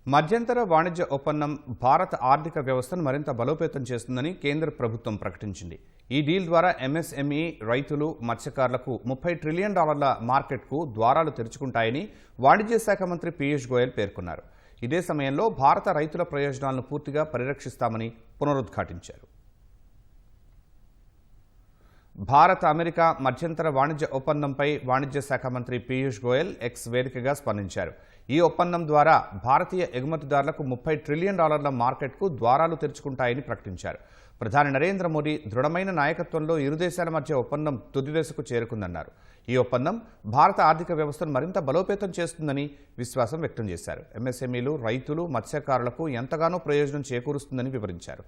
మధ్యంతర వాణిజ్య ఒప్పందం భారత ఆర్థిక వ్యవస్థను మరింత బలోపేతం చేస్తుందని కేంద్ర ప్రభుత్వం ప్రకటించింది. ఈ డీల్ ద్వారా ఎంఎస్ఎంఈ, రైతులు, మత్స్యకారులకు $30 ట్రిలియన్ మార్కెట్కు ద్వారాలు తెరుచుకుంటాయని వాణిజ్య శాఖ మంత్రి పీయూష్ గోయల్ పేర్కొన్నారు. ఇదే సమయంలో భారత రైతుల ప్రయోజనాలను పూర్తిగా పరిరక్షిస్తామని పునరుద్ఘాటించారు. భారత్ అమెరికా మధ్యంతర వాణిజ్య ఒప్పందంపై వాణిజ్య శాఖ మంత్రి పీయూష్ గోయల్ ఎక్స్ వేదికగా స్పందించారు. ఈ ఒప్పందం ద్వారా భారతీయ ఎగుమతిదారులకు $30 ట్రిలియన్ మార్కెట్కు ద్వారాలు తెరుచుకుంటాయని ప్రకటించారు. ప్రధాని నరేంద్ర మోదీ దృఢమైన నాయకత్వంలో ఇరు దేశాల మధ్య ఒప్పందం తుది దశకు చేరుకుందన్నారు. ఈ ఒప్పందం భారత ఆర్థిక వ్యవస్థను మరింత బలోపేతం చేస్తుందని విశ్వాసం వ్యక్తం చేశారు. ఎంఎస్ఎంఈలు, రైతులు, మత్స్యకారులకు ఎంతగానో ప్రయోజనం చేకూరుస్తుందని వివరించారు.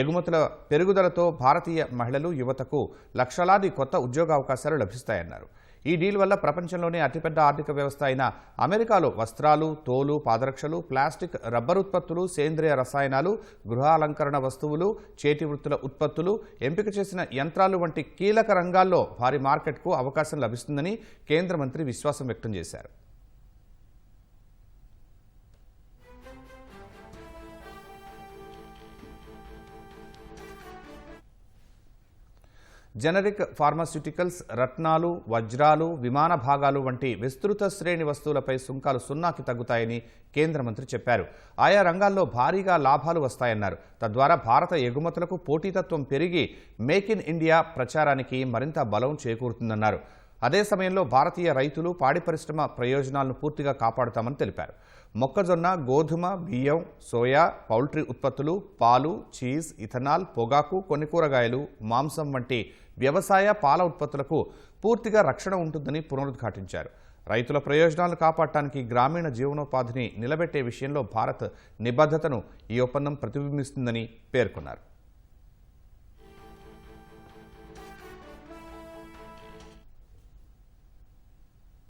ఎగుమతుల పెరుగుదలతో భారతీయ మహిళలు, యువతకు లక్షలాది కొత్త ఉద్యోగావకాశాలు లభిస్తాయన్నారు. ఈ డీల్ వల్ల ప్రపంచంలోనే అతిపెద్ద ఆర్థిక వ్యవస్థ అయిన అమెరికాలో వస్త్రాలు, తోలు, పాదరక్షలు, ప్లాస్టిక్, రబ్బర్ ఉత్పత్తులు, సేంద్రియ రసాయనాలు, గృహాలంకరణ వస్తువులు, చేతి వృత్తుల ఉత్పత్తులు, ఎంపిక చేసిన యంత్రాలు వంటి కీలక రంగాల్లో భారీ మార్కెట్కు అవకాశం లభిస్తుందని కేంద్ర మంత్రి విశ్వాసం వ్యక్తం చేశారు. జనరిక్ ఫార్మాస్యూటికల్స్, రత్నాలు, వజ్రాలు, విమాన భాగాలు వంటి విస్తృత శ్రేణి వస్తువులపై సుంకాలు 0కి తగ్గుతాయని కేంద్ర మంత్రి చెప్పారు. ఆయా రంగాల్లో భారీగా లాభాలు వస్తాయన్నారు. తద్వారా భారత ఎగుమతులకు పోటీతత్వం పెరిగి మేక్ ఇన్ ఇండియా ప్రచారానికి మరింత బలం చేకూరుతుందన్నారు. అదే సమయంలో భారతీయ రైతులు, పాడి పరిశ్రమ ప్రయోజనాలను పూర్తిగా కాపాడుతామని తెలిపారు. మొక్కజొన్న, గోధుమ, బియ్యం, సోయా, పౌల్ట్రీ ఉత్పత్తులు, పాలు, చీజ్, ఇథనాల్, పొగాకు, కొన్ని కూరగాయలు, మాంసం వంటి వ్యవసాయ, పాల ఉత్పత్తులకు పూర్తిగా రక్షణ ఉంటుందని పునరుద్ఘాటించారు. రైతుల ప్రయోజనాలను కాపాడటానికి, గ్రామీణ జీవనోపాధిని నిలబెట్టే విషయంలో భారత్ నిబద్ధతను ఈ ఒప్పందం ప్రతిబింబిస్తుందని పేర్కొన్నారు.